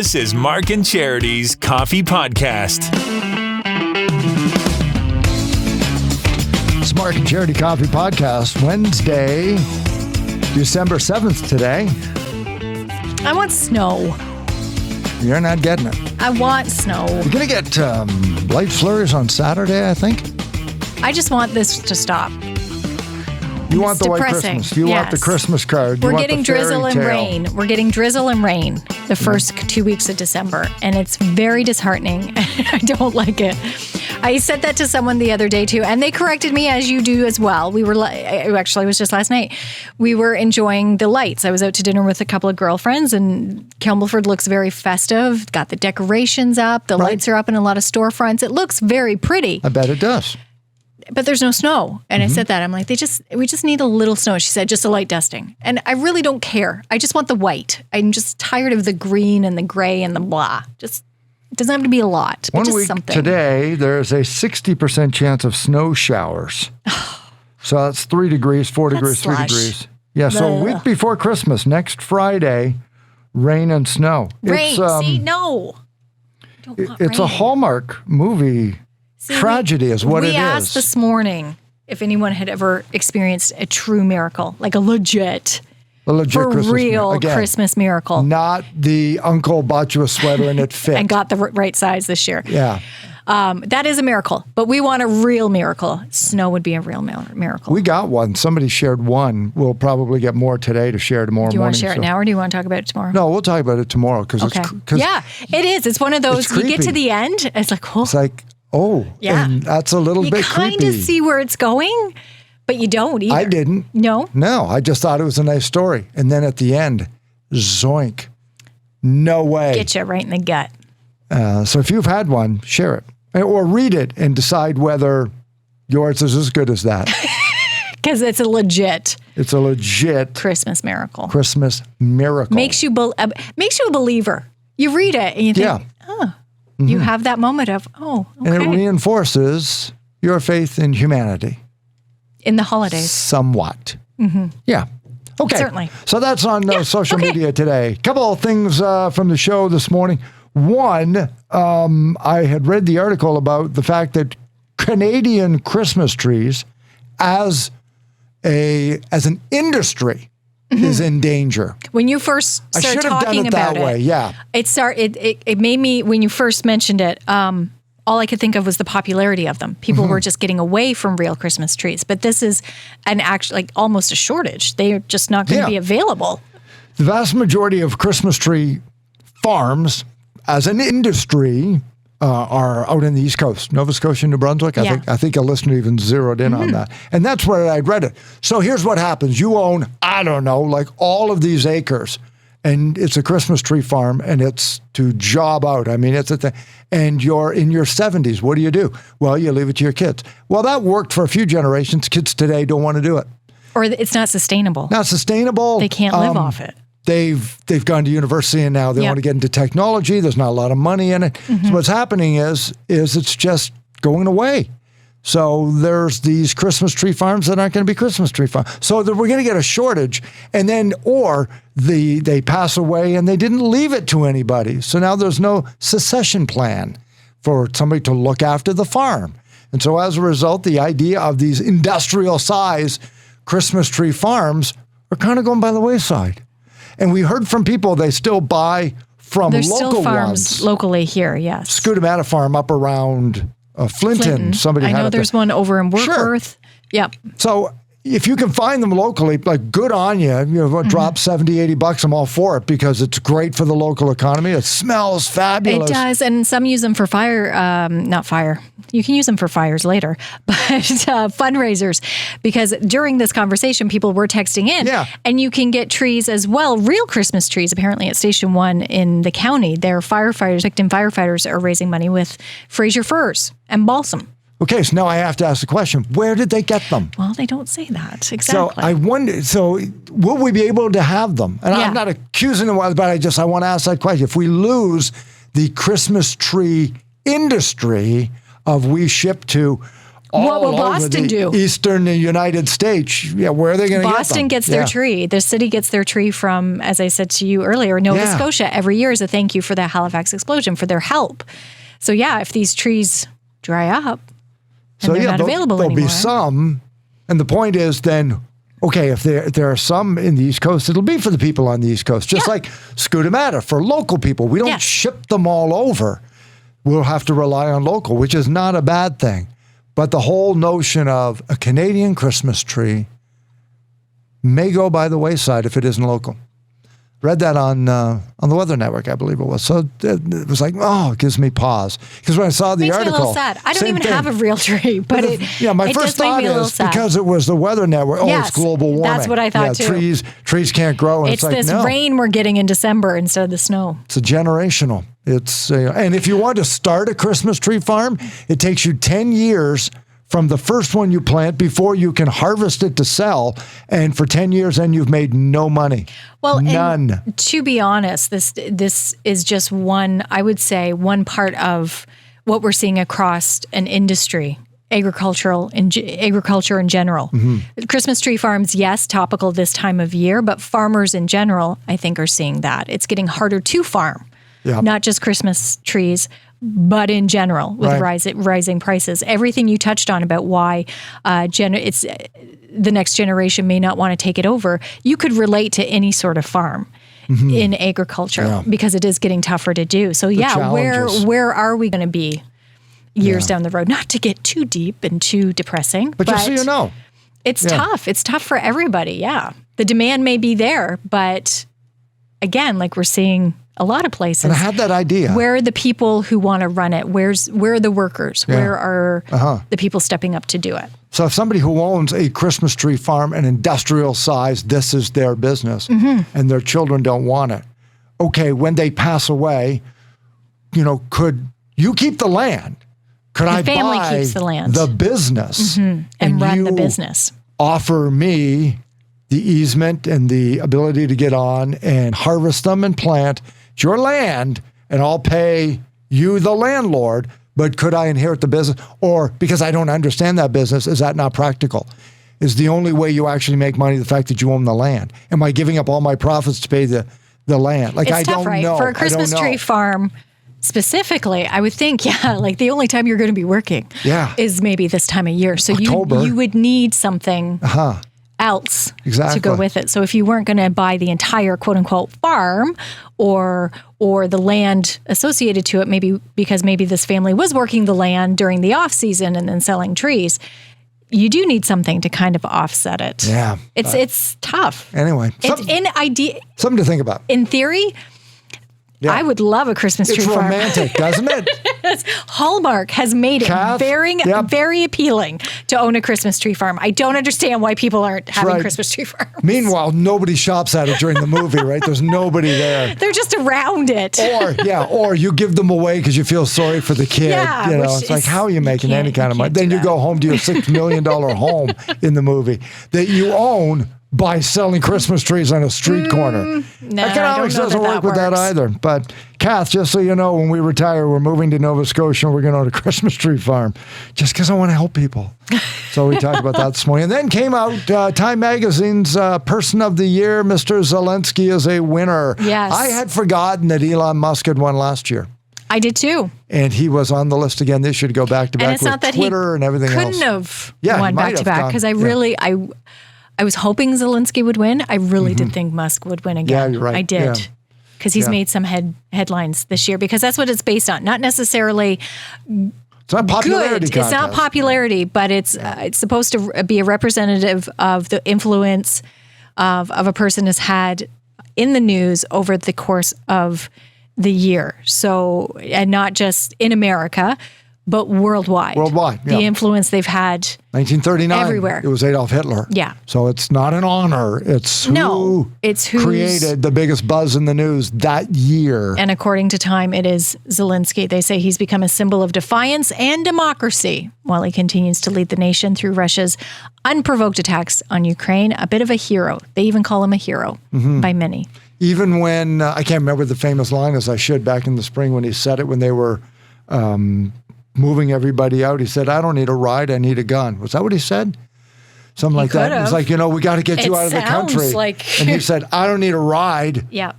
This is Mark and Charity's Coffee Podcast. It's Mark and Charity Coffee Podcast, Wednesday, December 7th today. I want snow. You're not getting it. I want snow. You're going to get light flurries on Saturday, I think. I just want this to stop. You want the white depressing. Christmas. You want the Christmas card. We're you want getting the fairy drizzle and tale. rain. We're getting drizzle and rain the first 2 weeks of December, and it's very disheartening. I don't like it. I said that to someone the other day too, and they corrected me, as you do as well. We were actually, it was just last night. We were enjoying the lights. I was out to dinner with a couple of girlfriends, and Campbellford looks very festive. Got the decorations up. The lights are up in a lot of storefronts. It looks very pretty. I bet it does. But there's no snow. And I said that. I'm like, we just need a little snow. She said, just a light dusting. And I really don't care. I just want the white. I'm just tired of the green and the gray and the blah. Just, it doesn't have to be a lot, but One just week something. today, there's a 60% chance of snow showers. So that's 3 degrees, 4 degrees, 3 slush. degrees. Yeah, so a week before Christmas, next Friday, rain and snow. Rain. See, no. I don't want It's a rain. Hallmark movie. See, Tragedy is what it is. We asked this morning if anyone had ever experienced a true miracle, like a legit, A legit for Christmas real Again, Christmas miracle, not the uncle bought you a sweater and it fit. and got the right size this year. Yeah. That is a miracle, but we want a real miracle. Snow would be a real miracle. We got one. Somebody shared one. We'll probably get more today to share tomorrow Do you morning. want to share it now, or do you want to talk about it tomorrow? No, we'll talk about it tomorrow because Okay. it's Yeah, it is. It's one of those, it's you get to creepy. the end, it's like, oh, It's like, oh, Yeah. and that's a little you bit kind creepy. of see where it's going, but you don't either. I didn't. No? No, I just thought it was a nice story. And then at the end, zoink. No way. Get you right in the gut. So if you've had one, share it. Or read it and decide whether yours is as good as that. Because it's a legit It's a legit Christmas miracle. Christmas miracle. Makes you a believer. You read it and you think, you have that moment of, oh, okay. And it reinforces your faith in humanity. In the holidays. Somewhat. Yeah. Okay. Certainly. So that's on social okay. media today. Couple of things from the show this morning. One, I had read the article about the fact that Canadian Christmas trees as an industry is in danger. When you first I started should have done talking it that about way. Yeah. It made me, when you first mentioned it, all I could think of was the popularity of them. People were just getting away from real Christmas trees. But this is almost a shortage. They are just not going to be available. The vast majority of Christmas tree farms as an industry are out in the East Coast, Nova Scotia, New Brunswick. Yeah. I think a listener even zeroed in on that. And that's where I'd read it. So here's what happens. You own, I don't know, like all of these acres. And it's a Christmas tree farm, and it's to job out. I mean, it's a thing. And you're in your 70s. What do? Well, you leave it to your kids. Well, that worked for a few generations. Kids today don't want to do it. Or it's not sustainable. Not sustainable. They can't live off it. They've gone to university and now they want to get into technology. There's not a lot of money in it. So what's happening is it's just going away. So there's these Christmas tree farms that aren't going to be Christmas tree farms. So we're going to get a shortage, and then they pass away and they didn't leave it to anybody. So now there's no succession plan for somebody to look after the farm. And so as a result, the idea of these industrial size Christmas tree farms are kind of going by the wayside. And we heard from people they still buy from There's local still farms ones. locally here, yes. Scutamata Farm up around Flinton. Somebody I had know it there's there. one over in Workworth. Yep. So if you can find them locally, like good on you. Drop $70, $80, I'm all for it because it's great for the local economy. It smells fabulous. It does, and some use them for not fire. You can use them for fires later, but fundraisers, because during this conversation, people were texting in, and you can get trees as well, real Christmas trees, apparently at Station 1 in the county. Their victim firefighters are raising money with Fraser firs and balsam. Okay, so now I have to ask the question, where did they get them? Well, they don't say that. Exactly. So I wonder, will we be able to have them? And I'm not accusing them, but I want to ask that question. If we lose the Christmas tree industry we ship to all will over Boston the do? eastern United States. Yeah, where are they going to get them? Boston gets their tree. The city gets their tree from, as I said to you earlier, Nova Scotia every year as a thank you for the Halifax explosion, for their help. So yeah, if these trees dry up and they're not available there'll anymore. be some. And the point is then, okay, if there are some in the East Coast, it'll be for the people on the East Coast. Just like Scutamata, for local people. We don't ship them all over. We'll have to rely on local, which is not a bad thing. But the whole notion of a Canadian Christmas tree may go by the wayside if it isn't local. Read that on the Weather Network, I believe it was. So it was like, it gives me pause. Because when I saw the article, makes me a little sad. I don't even have a real tree, but my first thought is because it was the Weather Network. Yes, it's global warming. That's what I thought too. Trees can't grow. And it's like, this rain we're getting in December instead of the snow. It's a generational. And if you want to start a Christmas tree farm, it takes you 10 years from the first one you plant before you can harvest it to sell. And for 10 years, then you've made no money. Well, none. And to be honest, this is just one part of what we're seeing across an industry, agriculture in general. Mm-hmm. Christmas tree farms, yes, topical this time of year, but farmers in general, I think, are seeing that. It's getting harder to farm, not just Christmas trees, but in general, with rising prices. Everything you touched on about why it's the next generation may not want to take it over, you could relate to any sort of farm in agriculture because it is getting tougher to do. So where are we going to be years down the road? Not to get too deep and too depressing, but just so you know, it's tough. It's tough for everybody. Yeah, the demand may be there, but again, like we're seeing a lot of places. And I had that idea. Where are the people who want to run it? Where are the workers? Yeah. Where are the people stepping up to do it? So if somebody who owns a Christmas tree farm, an industrial size, this is their business, and their children don't want it. Okay, when they pass away, could you keep the land? Could I buy keeps the land, the business, and run the business? Offer me the easement and the ability to get on and harvest them and plant your land, and I'll pay you, the landlord, but could I inherit the business? Or because I don't understand that business, is that not practical? Is the only way you actually make money the fact that you own the land? Am I giving up all my profits to pay the land? Like, it's tough, right? For a Christmas tree farm specifically, I would think, like the only time you're going to be working is maybe this time of year. So you would need something else to go with it. So if you weren't going to buy the entire quote unquote farm or the land associated to it, maybe because this family was working the land during the off season and then selling trees, you do need something to kind of offset it. Yeah. It's tough. Anyway. Something to think about. In theory, I would love a Christmas tree farm. It's romantic, doesn't it? Hallmark has made it very appealing to own a Christmas tree farm. I don't understand why people aren't having Christmas tree farms. Meanwhile, nobody shops at it during the movie, right? There's nobody there. They're just around it. Or you give them away because you feel sorry for the kid. Yeah, it's like, how are you making any kind of money? Then you go home to your $6 million home in the movie that you own by selling Christmas trees on a street corner. No, economics doesn't work with that either. But Kath, just so you know, when we retire, we're moving to Nova Scotia and we're going to own a Christmas tree farm just because I want to help people. So we talked about that this morning. And then came out Time Magazine's Person of the Year. Mr. Zelensky is a winner. Yes. I had forgotten that Elon Musk had won last year. I did too. And he was on the list again this year to go back to back with Twitter and everything else. Couldn't have won back to back because I was hoping Zelensky would win. I really did think Musk would win again. Yeah, you're right. I did. Because he's made some headlines this year because that's what it's based on. Not necessarily it's not popularity good. It's not popularity, but it's supposed to be a representative of the influence of a person has had in the news over the course of the year. So, and not just in America, but worldwide. The influence they've had 1939, everywhere. It was Adolf Hitler. Yeah. So it's not an honor. It's who created the biggest buzz in the news that year. And according to Time, it is Zelensky. They say he's become a symbol of defiance and democracy while he continues to lead the nation through Russia's unprovoked attacks on Ukraine. A bit of a hero. They even call him a hero by many. Even when, I can't remember the famous line as I should back in the spring when he said it, when they were moving everybody out. He said, I don't need a ride, I need a gun. Was that what he said? Something like that. It was like, we got to get you out of the country. And he said, I don't need a ride. Yeah.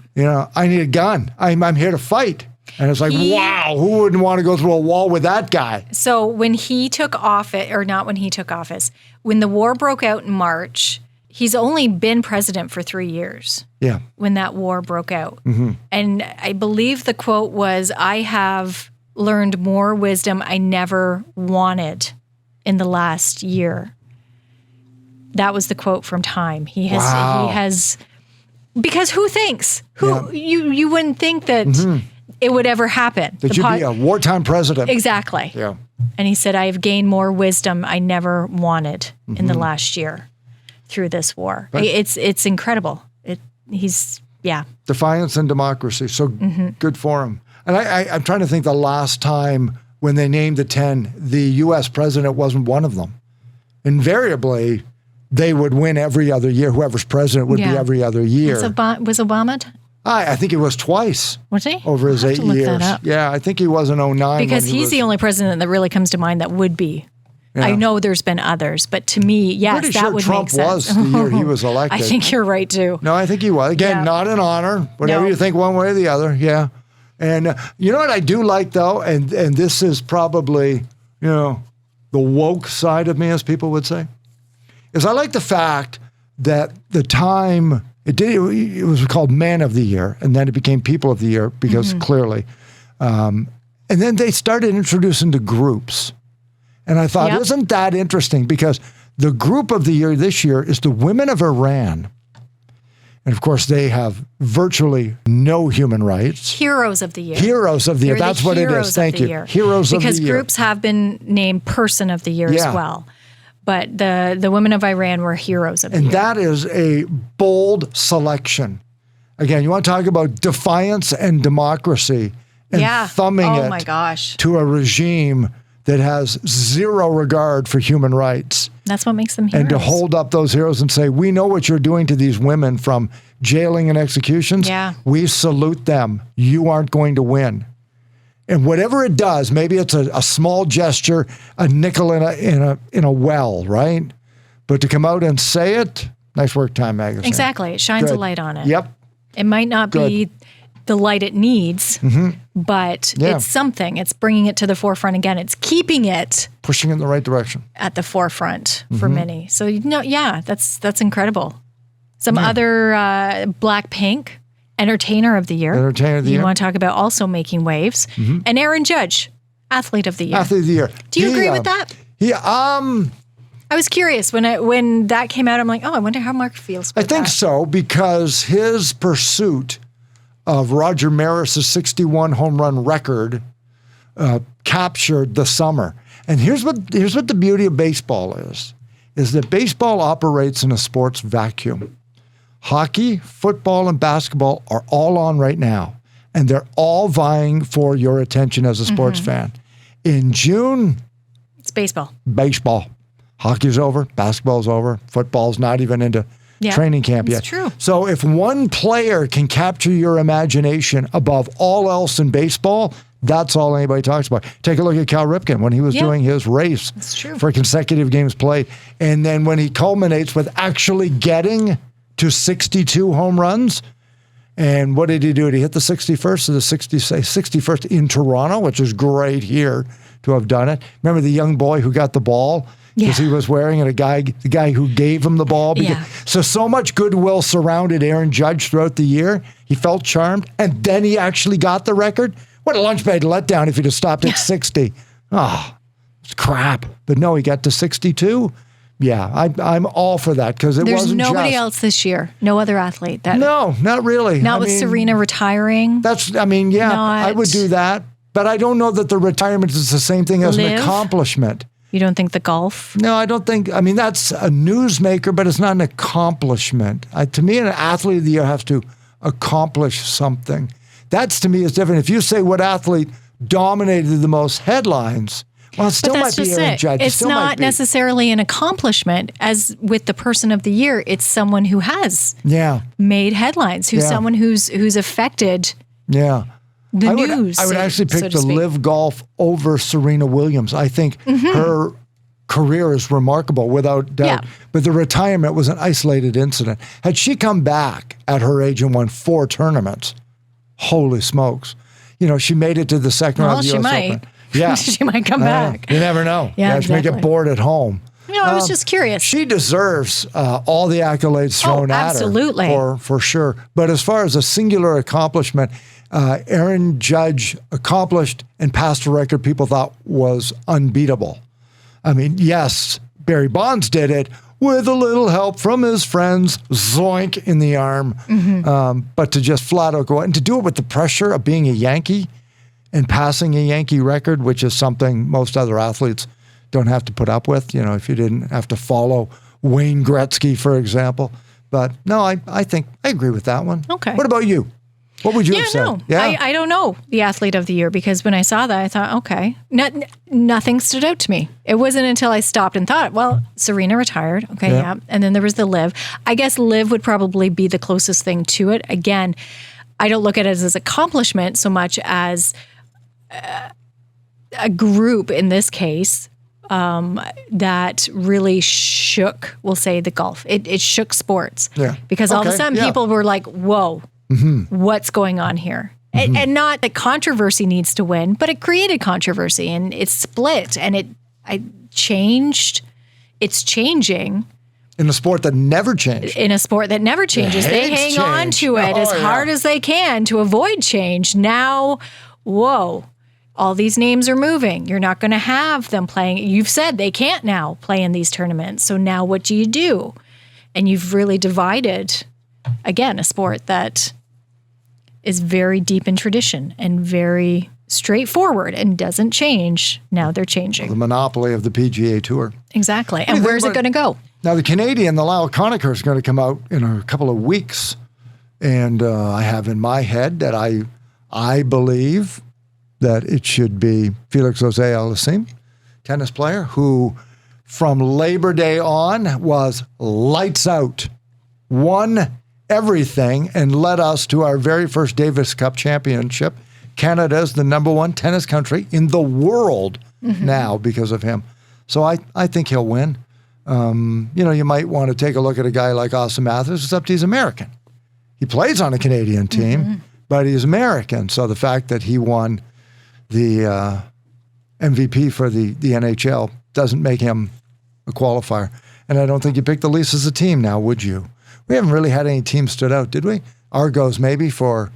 I need a gun. I'm here to fight. And it's like, wow, who wouldn't want to go through a wall with that guy? So when he took office, or not when he took office, when the war broke out in March, he's only been president for 3 years. Yeah. When that war broke out. And I believe the quote was, I have learned more wisdom I never wanted in the last year. That was the quote from Time. He has, because who thinks? You wouldn't think that it would ever happen. That you'd be a wartime president. Exactly. Yeah. And he said, I have gained more wisdom I never wanted in the last year through this war. But it's incredible. Defiance and democracy. So good for him. And I'm trying to think the last time when they named the 10, the U.S. president wasn't one of them. Invariably, they would win every other year. Whoever's president would be every other year. Was Obama? I think it was twice. Was he? Over his 8 years. That up. Yeah, I think he was in 09. Because he's the only president that really comes to mind that would be. Yeah. I know there's been others, but to me, yes, Pretty that sure would Trump make sense. was the year he was elected. I think you're right, too. No, I think he was. Again, not an honor. Whatever you think one way or the other. Yeah. And you know what I do like, though? And this is probably, the woke side of me, as people would say, is I like the fact that the Time... It was called Man of the Year, and then it became People of the Year because clearly. And then they started introducing the groups. And I thought, isn't that interesting? Because the group of the year this year is the women of Iran. And of course, they have virtually no human rights. Heroes of the year. Heroes of the year. That's what it is. Thank you. Heroes of the year. Because groups have been named Person of the Year as well. But the women of Iran were heroes of the year. And that is a bold selection. Again, you want to talk about defiance and democracy and thumbing it to a regime that has zero regard for human rights. That's what makes them heroes. And to hold up those heroes and say, we know what you're doing to these women from jailing and executions. Yeah. We salute them. You aren't going to win. And whatever it does, maybe it's a small gesture, a nickel in a well, right? But to come out and say it, nice work, Time Magazine. Exactly. It shines a light on it. Yep. It might not be the light it needs, but it's something. It's bringing it to the forefront again. It's keeping it. Pushing it in the right direction. At the forefront for many. So, that's incredible. Some other Blackpink. Entertainer of the Year. You want to talk about also making waves. And Aaron Judge, Athlete of the Year. Athlete of the Year. Do you agree with that? I was curious when that came out. I'm like, I wonder how Mark feels about that. I think so, because his pursuit of Roger Maris's 61 home run record captured the summer. And here's what the beauty of baseball is that baseball operates in a sports vacuum. Hockey, football, and basketball are all on right now, and they're all vying for your attention as a sports fan. In June, it's baseball. Hockey's over, basketball's over, football's not even into training camp yet. It's true. So if one player can capture your imagination above all else in baseball, that's all anybody talks about. Take a look at Cal Ripken when he was doing his race for consecutive games played. And then when he culminates with actually getting to 62 home runs. And what did he do? Did he hit the 61st or the 61st in Toronto, which is great here to have done it. Remember the young boy who got the ball because he was wearing it, the guy who gave him the ball? So much goodwill surrounded Aaron Judge throughout the year. He felt charmed, and then he actually got the record. What a lunchbag letdown if he'd have stopped at 60. It's crap. But no, he got to 62. Yeah, I'm all for that because it wasn't There's nobody else this year. No other athlete. No, not really. Not with Serena retiring. I would do that. But I don't know that the retirement is the same thing as an accomplishment. You don't think the golf? No, I don't think. I mean, that's a newsmaker, but it's not an accomplishment. To me, an athlete of the year has to accomplish something. That's, to me, is different. If you say what athlete dominated the most headlines, well, it still might be Aaron Judge. It's not necessarily an accomplishment. As with the Person of the Year, it's someone who has made headlines, someone who's affected. Yeah. news. I would actually so pick to the speak. Live Golf over Serena Williams. I think her career is remarkable, without doubt. Yeah. But the retirement was an isolated incident. Had she come back at her age and won 4 tournaments, holy smokes. You know, she made it to the second round of the she US might. Open. Yeah. She might come I know. back. You never know. Yeah, She may get exactly. bored at home. I was just curious. She deserves all the accolades thrown at absolutely. her, for sure. But as far as a singular accomplishment, Aaron Judge accomplished and passed a record people thought was unbeatable. I mean, yes, Barry Bonds did it with a little help from his friends, zoink in the arm. But to just flat out go out and to do it with the pressure of being a Yankee and passing a Yankee record, which is something most other athletes don't have to put up with, you know, if you didn't have to follow Wayne Gretzky, for example. But no, I think I agree with that one. Okay. What about you? What would you have said? No. I don't know the athlete of the year, because when I saw that, I thought, okay, nothing stood out to me. It wasn't until I stopped and thought, well, Serena retired. Okay, yeah. And then there was the Liv. I guess Liv would probably be the closest thing to it. Again, I don't look at it as accomplishment so much as a group in this case that really shook, we'll say, the golf. It shook sports. Yeah. Because all of a Okay, sudden yeah. people were like, whoa, what's going on here? And not that controversy needs to win, but it created controversy and it split and it changed. It's changing In a sport that never changed. in a sport that never changes. They hates hang on change. to it as Oh, yeah. hard as they can to avoid change. Now, whoa, all these names are moving. You're not going to have them playing. You've said they can't now play in these tournaments. So now what do you do? And you've really divided, again, a sport that is very deep in tradition and very straightforward and doesn't change. Now they're The changing. monopoly of the PGA Tour. Exactly. do And you where's think it about- going to go? Now, the Canadian, the Lyle Conacher, is going to come out in a couple of weeks. And I have in my head that I believe that it should be Felix Auger-Aliassime, tennis player, who from Labor Day on was lights out, won everything, and led us to our very first Davis Cup championship. Canada is the #1 tennis country in the world now because of him. So I think he'll win. You know, you might want to take a look at a guy like Austin Matthews, except he's American. He plays on a Canadian team, but he's American. So the fact that he won the MVP for the NHL doesn't make him a qualifier. And I don't think you pick the Leafs as a team now, would you? We haven't really had any teams stood out, did we? Argos maybe for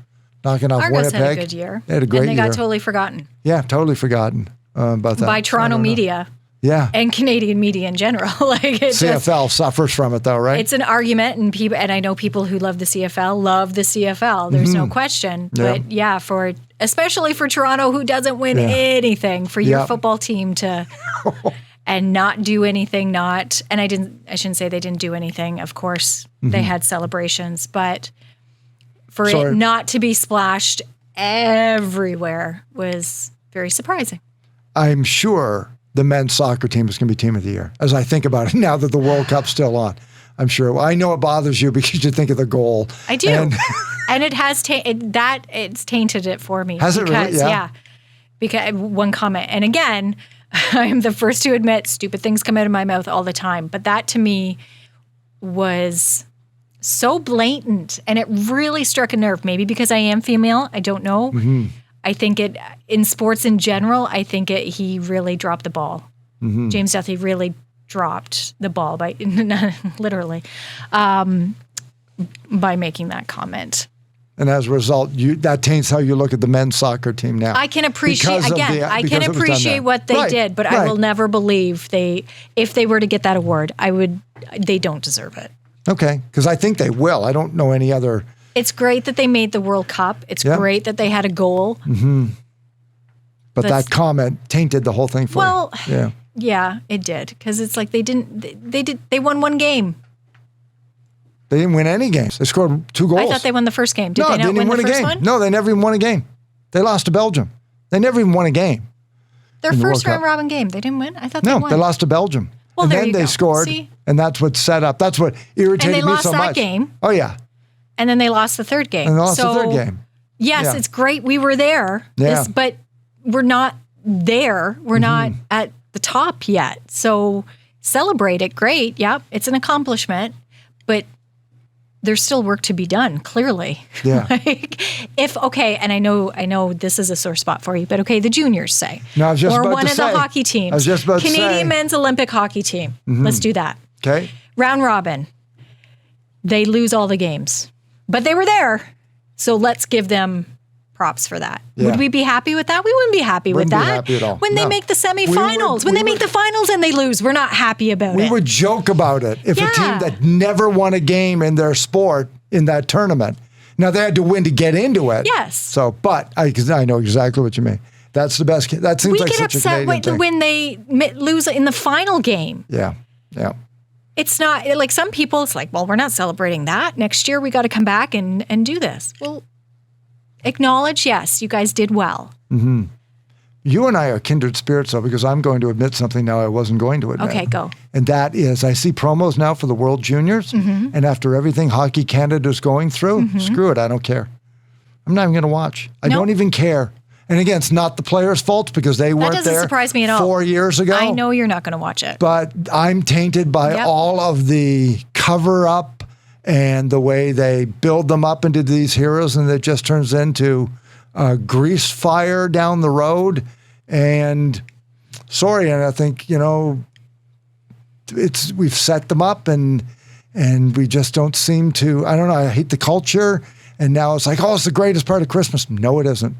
knocking off Argos Winnipeg. had a good year. They had a great and they year. got totally forgotten Yeah, totally forgotten about that. by I Toronto don't know. media Yeah. and Canadian media in general. Like it just, CFL suffers from it though, right? it's an argument, and people, and I know people who love the CFL love the CFL. There's no question. Yeah. But yeah, for especially for Toronto, who doesn't win Yeah. anything, for your Yeah. football team to and not do anything, I shouldn't say they didn't do anything. Of course, they had celebrations, but for So- it not to be splashed everywhere was very surprising. I'm sure the men's soccer team is going to be team of the year. As I think about it now that the World Cup's still on, I'm sure. Well, I know it bothers you because you think of the goal. I do. And- And it has it's tainted it for me. Has it really? Yeah. Because one comment, and again, I'm the first to admit stupid things come out of my mouth all the time, but that to me was so blatant, and it really struck a nerve. Maybe because I am female, I don't know. I think it in sports in general. I think he really dropped the ball. James Duthie really dropped the ball by literally by making that comment. And as a result, that taints how you look at the men's soccer team now. I can appreciate Because of again. the- I because can it was done appreciate there. what they Right, did, but I right. will never believe if they were to get that award. They don't deserve it. Okay, because I think they will. I don't know any other. It's great that they made the World Cup. It's Yeah. great that they had a goal. But That's- that comment tainted the whole thing for Well, you. Yeah. Yeah, it did, because it's like they won one game. They didn't win any games. They scored 2 goals. I thought they won the first game. Did no, they not didn't win even the win a first game. one? No, they never even won a game. They lost to Belgium. They never even won a game. Their in the first World round Cup. robin game. They didn't win. I thought No, they won. they lost to Belgium. Well, and there then you they go. scored, See? and that's what set up. That's what irritated And they me lost so that much. game. Oh, yeah. And then they lost the third game. And they lost so the third game. Yes, Yeah. it's great. We were there, Yeah. but we're not there. We're not at the top yet. So celebrate it. Great. Yep. It's an accomplishment, but there's still work to be done, clearly. Yeah. And I know this is a sore spot for you, but okay, the juniors say. No, I was just or about one to of say. the hockey teams. I was just about to say. Canadian men's Olympic hockey team. Let's do that. Okay. Round robin. They lose all the games, but they were there. So let's give them props for that. Yeah. Would we be happy with that? We wouldn't be happy Wouldn't with be that. happy at all. When they No. make the semifinals, We when they would- make the finals and they lose, we're not happy about We it. would joke about it if a Yeah. team that never won a game in their sport in that tournament. Now, they had to win to get into it. Yes. So, but I know exactly what you mean. That's the best. That seems We like get such a upset Canadian thing. when they lose in the final game. Yeah. Yeah. It's not like some people, it's like, well, we're not celebrating that. Next year, we got to come back and do this. Well, acknowledge, yes, you guys did well. You and I are kindred spirits, though, because I'm going to admit something now I wasn't going to admit. Okay, go. And that is, I see promos now for the World Juniors, and after everything Hockey Canada is going through, screw it, I don't care. I'm not even going to watch. I Nope. don't even care. And again, it's not the players' fault because they weren't doesn't there surprise me at all. 4 years ago. I know you're not going to watch it. But I'm tainted by Yep. all of the cover up and the way they build them up into these heroes, and it just turns into a grease fire down the road. And sorry, and I think, we've set them up and we just don't seem to, I don't know, I hate the culture. And now it's like, oh, it's the greatest part of Christmas. No, it isn't.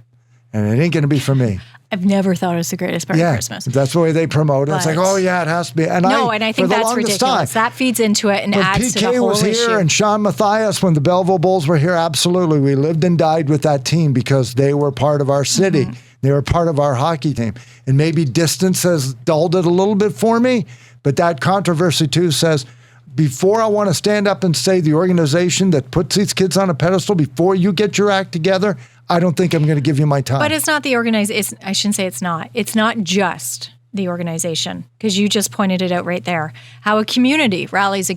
And it ain't going to be for me. I've never thought it was the greatest part of Christmas. If that's the way they promote it. It's like, But- oh yeah, it has to be. And I think that's ridiculous. That feeds into it and when adds to the PK whole was here issue. and Sean Matthias, when the Belleville Bulls were here, absolutely. We lived and died with that team because they were part of our city. Mm-hmm. They were part of our hockey team. And maybe distance has dulled it a little bit for me, but that controversy too says, before I want to stand up and say the organization that puts these kids on a pedestal, before you get your act together, I don't think I'm going to give you my time. But it's not the organization. I shouldn't say it's not. It's not just the organization, because you just pointed it out right there. How a community rallies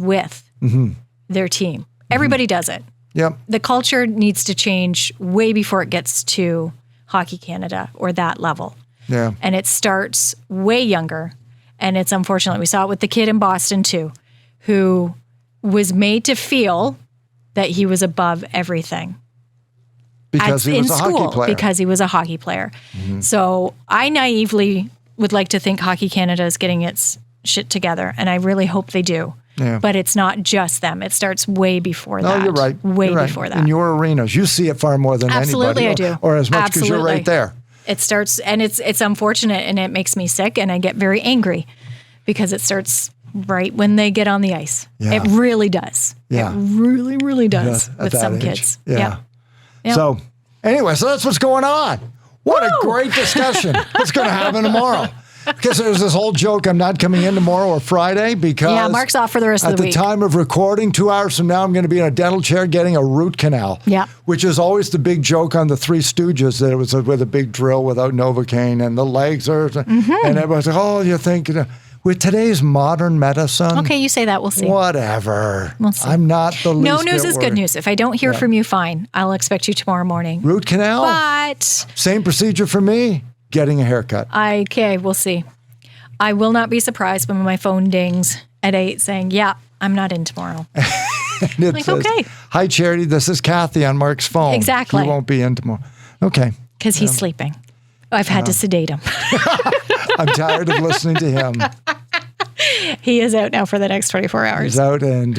with their team. Everybody does it. Yep. The culture needs to change way before it gets to Hockey Canada or that level. Yeah. And it starts way younger. And it's unfortunate. We saw it with the kid in Boston too, who was made to feel that he was above everything. Because he was in a school, hockey player. because he was a hockey player. So I naively would like to think Hockey Canada is getting its shit together, and I really hope they do. Yeah. But it's not just them. It starts way before that. No, you're right. Way You're right. before that. In your arenas, you see it far more than Absolutely, anybody. I do. Or as much because you're Absolutely. right there. It starts, and it's unfortunate, and it makes me sick, and I get very angry because it starts right when they get on the ice. Yeah. It really does. Yeah. It really, really does At with that some age. kids. Yeah. Yep. So, anyway, so that's what's going on. What a Woo! great discussion. What's going to happen tomorrow? Because there's this whole joke, I'm not coming in tomorrow or Friday because Yeah, Mark's off for the rest of at the the week. time of recording, 2 hours from now, I'm going to be in a dental chair getting a root canal. Yeah. Which is always the big joke on the Three Stooges, that it was with a big drill without Novocaine and the legs are, Mm-hmm. and everyone's like, oh, you think, with today's modern medicine, Okay, you say that. We'll see. whatever. We'll see. I'm not the least No news bit is good worried. news. If I don't hear from you, fine. I'll expect you tomorrow morning. Root canal? But Same procedure for me, getting a haircut. okay, we'll see. I will not be surprised when my phone dings at 8 saying, yeah, I'm not in tomorrow. And it Like, says, okay. hi, Charity, this is Kathy on Mark's phone. Exactly. He won't be in tomorrow. Okay. Because he's sleeping. I've had to sedate him. I'm tired of listening to him. He is out now for the next 24 hours. He's out and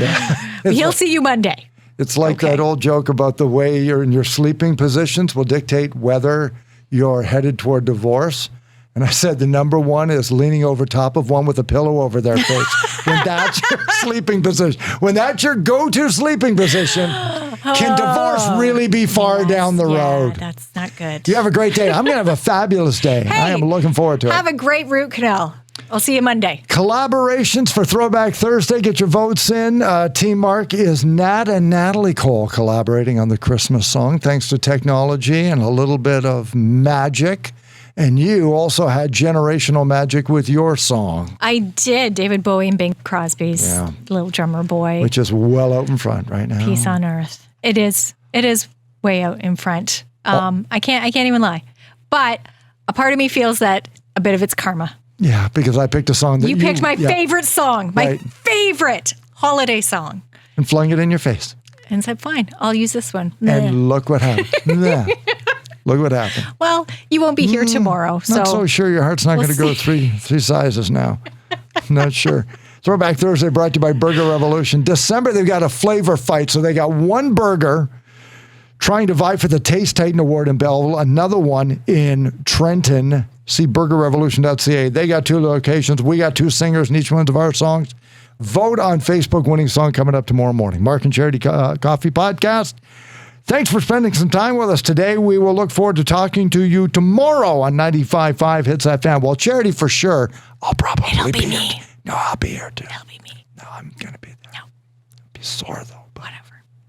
He'll see you Monday. it's like Okay. that old joke about the way you're in your sleeping positions will dictate whether you're headed toward divorce. And I said the number one is leaning over top of one with a pillow over their face. When that's your sleeping position, when that's your go-to sleeping position, can divorce really be far down the road? That's not good. You have a great day. I'm going to have a fabulous day. I am looking forward to it. Have a great root canal. I'll see you Monday. Collaborations for Throwback Thursday. Get your votes in. Team Mark is Nat and Natalie Cole collaborating on the Christmas song, thanks to technology and a little bit of magic. And you also had generational magic with your song, I did. David Bowie and Bing Crosby's Yeah. Little Drummer Boy. which is well out in front right now. Peace on Earth. It is. It is way out in front. I can't even lie. But a part of me feels that a bit of it's karma. Yeah, because I picked a song that You picked my favorite song, my Right. favorite holiday song. and flung it in your face. And said, fine, I'll use this one. And look what happened. Yeah. Look what happened. Well, you won't be here tomorrow. Not so sure your heart's not we'll going to go three sizes now. Not sure. Throwback Thursday brought to you by Burger Revolution. December, they've got a flavor fight. So they got one burger trying to vie for the Taste Titan Award in Belleville, another one in Trenton. See burgerrevolution.ca. They got 2 locations. We got 2 singers in each one of our songs. Vote on Facebook winning song coming up tomorrow morning. Mark and Charity Coffee Podcast. Thanks for spending some time with us today. We will look forward to talking to you tomorrow on 95.5 Hits FM. Well, Charity for sure. I'll probably It'll be here. me. No, I'll be here too. It'll be me. No, I'm going to be there. No. I'll be sore though.